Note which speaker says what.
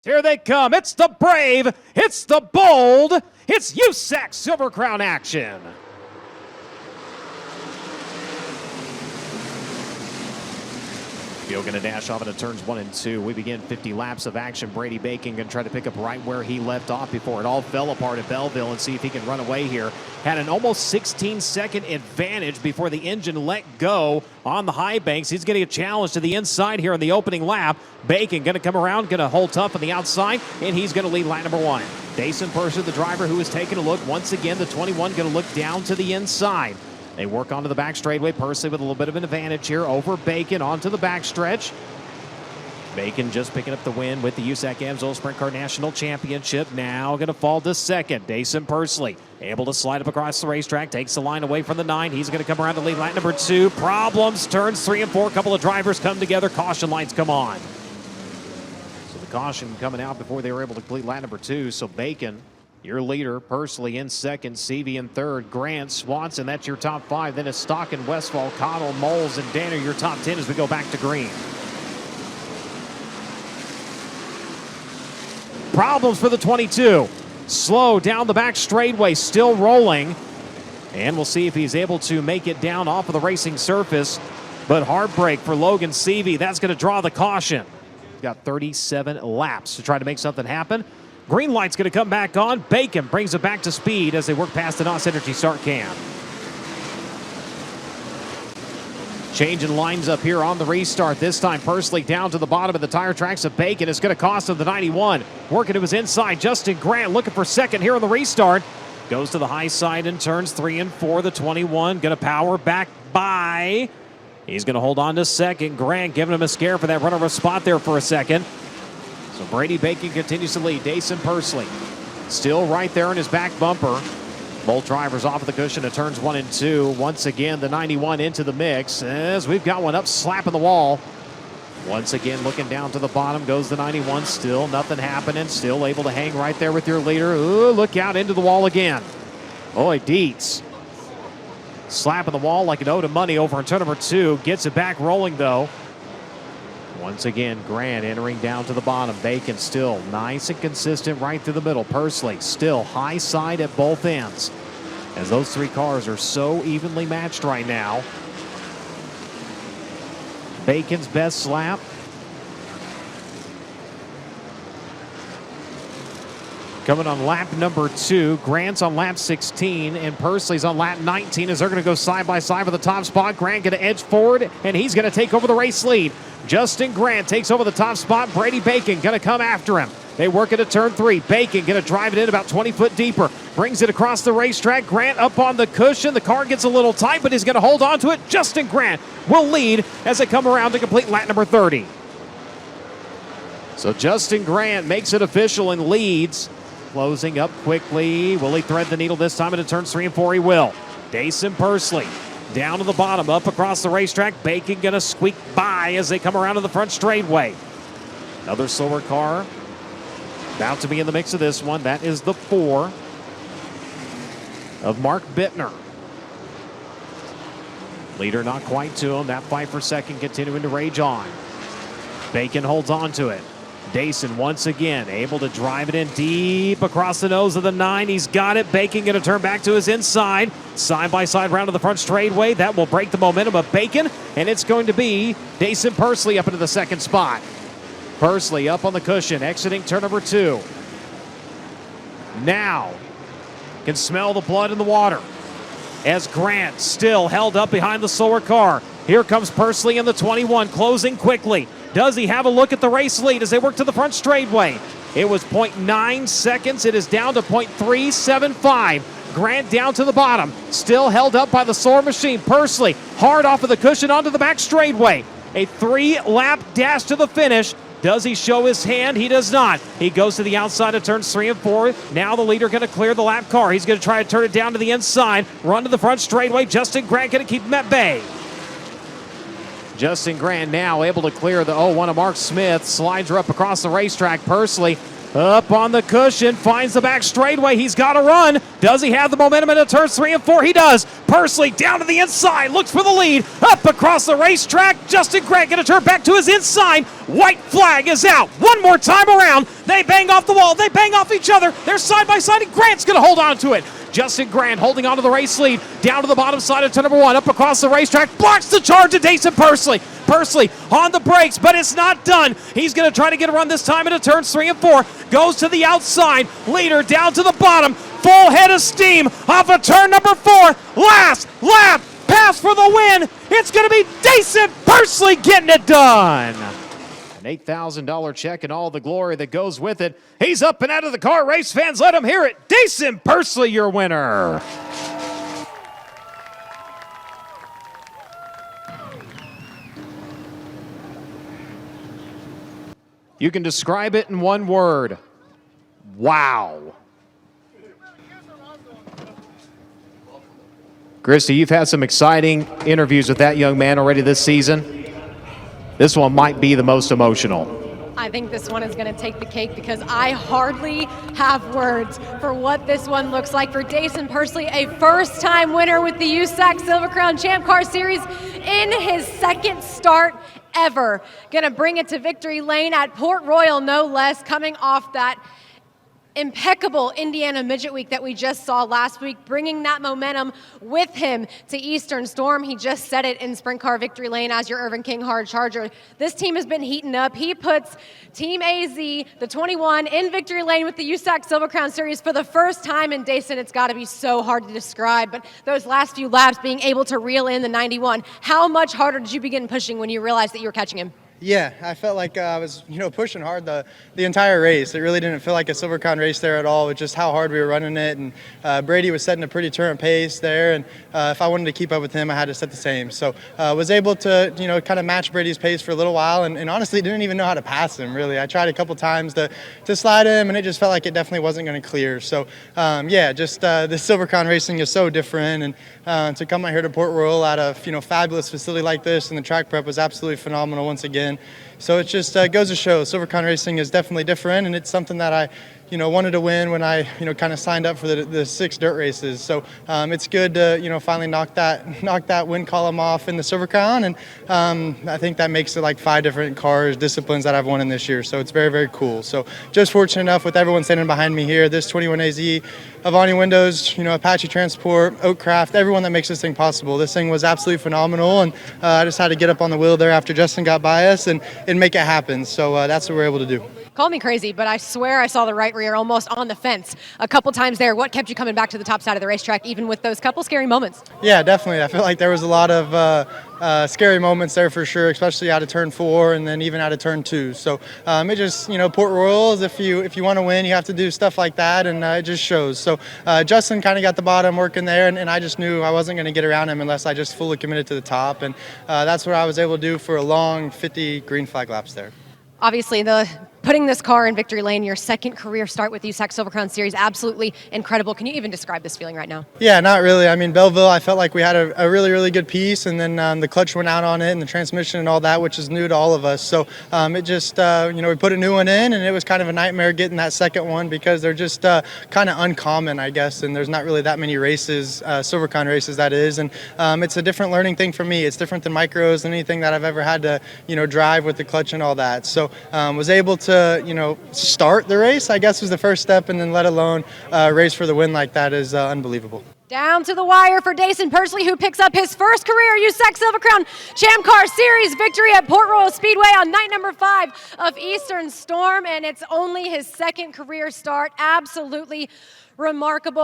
Speaker 1: Here they come. It's the brave. It's the bold. It's USAC Silver Crown action. Field going to dash off into turns 1 and 2. We begin 50 laps of action. Brady Bacon going to try to pick up right where he left off before it all fell apart at Belleville and see if he can run away here. Had an almost 16-second advantage before the engine let go on the high banks. He's getting a challenge to the inside here in the opening lap. Bacon going to come around, going to hold tough on the outside, and he's going to lead lap number 1. Dason Purser, the driver, who is taking a look. Once again, the 21 going to look down to the inside. They work onto the back straightaway. Pursley with a little bit of an advantage here over Bacon onto the backstretch. Bacon just picking up the win with the USAC AMSOIL Sprint Car National Championship. Now going to fall to second. Dason Pursley able to slide up across the racetrack. Takes the line away from the 9. He's going to come around to lead lap number 2. Problems. Turns 3 and 4. A couple of drivers come together. Caution lights come on. So the caution coming out before they were able to complete lap number 2. So Bacon, your leader, Pursley in second, Seavey in third, Grant, Swanson, that's your top 5. Then it's Stockton, Westfall, Cottle, Moles, and Danner, your top 10 as we go back to green. Problems for the 22. Slow down the back straightaway, still rolling. And we'll see if he's able to make it down off of the racing surface. But hard break for Logan Seavey. That's going to draw the caution. Got 37 laps to try to make something happen. Green light's going to come back on. Bacon brings it back to speed as they work past the NOS Energy start cam. Changing lines up here on the restart. This time Pursley down to the bottom of the tire tracks of Bacon. It's going to cost him the 91. Working to his inside. Justin Grant looking for second here on the restart. Goes to the high side in turns 3 and 4. The 21 going to power back by. He's going to hold on to second. Grant giving him a scare for that runner-up spot there for a second. So Brady Bacon continues to lead. Dason Pursley still right there in his back bumper. Both drivers off of the cushion at turns 1 and 2. Once again, the 91 into the mix as we've got one up slapping the wall. Once again, looking down to the bottom goes the 91. Still nothing happening. Still able to hang right there with your leader. Ooh, look out into the wall again. Boy, Dietz slapping the wall like an ode of money over in turn number 2. Gets it back rolling, though. Once again, Grant entering down to the bottom. Bacon still nice and consistent right through the middle. Pursley still high side at both ends. As those 3 cars are so evenly matched right now. Bacon's best lap. Coming on lap number 2. Grant's on lap 16, and Pursley's on lap 19 as they're going to go side by side for the top spot. Grant going to edge forward, and he's going to take over the race lead. Justin Grant takes over the top spot. Brady Bacon going to come after him. They work into turn 3. Bacon going to drive it in about 20 foot deeper. Brings it across the racetrack. Grant up on the cushion. The car gets a little tight, but he's going to hold on to it. Justin Grant will lead as they come around to complete lap number 30. So Justin Grant makes it official and leads. Closing up quickly. Will he thread the needle this time into turns 3 and 4? He will. Dason Pursley down to the bottom, up across the racetrack. Bacon going to squeak by as they come around to the front straightaway. Another slower car about to be in the mix of this one. That is the 4 of Mark Bittner. Leader not quite to him. That fight for second continuing to rage on. Bacon holds on to it. Dason once again able to drive it in deep across the nose of the 9. He's got it. Bacon going to turn back to his inside. Side by side round to the front straightaway. That will break the momentum of Bacon, and it's going to be Dason Pursley up into the second spot. Pursley up on the cushion, exiting turn number 2. Now can smell the blood in the water as Grant still held up behind the slower car. Here comes Pursley in the 21, closing quickly. Does he have a look at the race lead as they work to the front straightaway? It was 0.9 seconds. It is down to 0.375. Grant down to the bottom. Still held up by the slower machine. Pursley hard off of the cushion onto the back straightaway. A 3-lap dash to the finish. Does he show his hand? He does not. He goes to the outside of turns 3 and 4. Now the leader going to clear the lap car. He's going to try to turn it down to the inside. Run to the front straightaway. Justin Grant going to keep him at bay. Justin Grant now able to clear the 01 of Mark Smith. Slides her up across the racetrack. Pursley Up on the cushion, finds the back straightaway. He's got to run. Does he have the momentum into turns 3 and 4? He does. Pursley down to the inside, looks for the lead. Up across the racetrack. Justin Grant going to turn back to his inside. White flag is out. One more time around. They bang off the wall. They bang off each other. They're side by side, and Grant's going to hold on to it. Justin Grant holding on to the race lead. Down to the bottom side of turn number 1. Up across the racetrack. Blocks the charge of Dason Pursley. Pursley on the brakes, but it's not done. He's going to try to get a run this time into turns 3 and 4. Goes to the outside. Leader down to the bottom. Full head of steam off of turn number 4. Last lap. Pass for the win. It's going to be Dason Pursley getting it done. An $8,000 check and all the glory that goes with it. He's up and out of the car. Race fans, let him hear it. Dason Pursley, your winner. You can describe it in one word. Wow. Christy, you've had some exciting interviews with that young man already this season. This one might be the most emotional.
Speaker 2: I think this one is going to take the cake because I hardly have words for what this one looks like for Dason Pursley, a first-time winner with the USAC Silver Crown Champ Car Series in his second start ever. Going to bring it to victory lane at Port Royal, no less, coming off that impeccable Indiana Midget Week that we just saw last week, bringing that momentum with him to Eastern Storm. He just said it in Sprint Car Victory Lane as your Irvin King hard charger. This team has been heating up. He puts Team AZ, the 21, in Victory Lane with the USAC Silver Crown Series for the first time. And Dason, it's got to be so hard to describe, but those last few laps being able to reel in the 91, how much harder did you begin pushing when you realized that you were catching him?
Speaker 3: Yeah, I felt like I was, pushing hard the entire race. It really didn't feel like a Silver Crown race there at all, with just how hard we were running it. And Brady was setting a pretty turn pace there, and if I wanted to keep up with him, I had to set the same. So I was able to, kind of match Brady's pace for a little while, and honestly didn't even know how to pass him, really. I tried a couple times to slide him, and it just felt like it definitely wasn't going to clear. So, the Silver Crown racing is so different, and to come out here to Port Royal at a, fabulous facility like this, and the track prep was absolutely phenomenal once again. So it just goes to show Silver Crown racing is definitely different, and it's something that I wanted to win when I kind of signed up for the 6 dirt races. So it's good to finally knock that win column off in the Silver Crown, and I think that makes it like 5 different cars disciplines that I've won in this year. So it's very, very cool. So just fortunate enough with everyone standing behind me here, this 21 AZ, 𝑯𝑰𝑮𝑯𝑗𝑗, Apache Transport, Oakcraft, everyone that makes this thing possible. This thing was absolutely phenomenal, and I just had to get up on the wheel there after Justin got by us and make it happen. So that's what we're able to do.
Speaker 2: Call me crazy, but I swear I saw the right rear almost on the fence a couple times there. What kept you coming back to the top side of the racetrack, even with those couple scary moments?
Speaker 3: Yeah, definitely. I feel like there was a lot of scary moments there for sure, especially out of turn 4 and then even out of turn 2. So it just, Port Royal is if you want to win, you have to do stuff like that, and it just shows. So Justin kind of got the bottom working there, and I just knew I wasn't going to get around him unless I just fully committed to the top, and that's what I was able to do for a long 50 green flag laps there.
Speaker 2: Obviously, putting this car in victory lane, your second career start with the USAC Silver Crown Series, absolutely incredible. Can you even describe this feeling right now?
Speaker 3: Yeah, not really. I mean, Belleville, I felt like we had a really, really good piece, and then the clutch went out on it and the transmission and all that, which is new to all of us. So it just, we put a new one in, and it was kind of a nightmare getting that second one because they're just kind of uncommon, I guess, and there's not really that many races, Silver Crown races that is, and it's a different learning thing for me. It's different than micros, than anything that I've ever had to, drive with the clutch and all that. So was able to, start the race, I guess, was the first step, and then let alone race for the win like that is unbelievable.
Speaker 2: Down to the wire for Dason Pursley, who picks up his first career USAC Silver Crown Champ Car Series victory at Port Royal Speedway on night number 5 of Eastern Storm, and it's only his second career start. Absolutely remarkable.